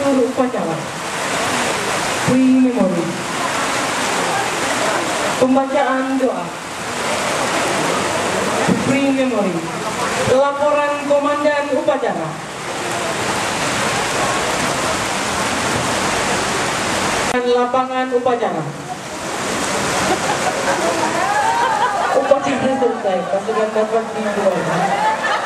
alur upacara pre-memory, pembacaan doa pre-memory, laporan komandan upacara, dan lapangan upacara. Upacara selesai, pasukan dapat dibuat.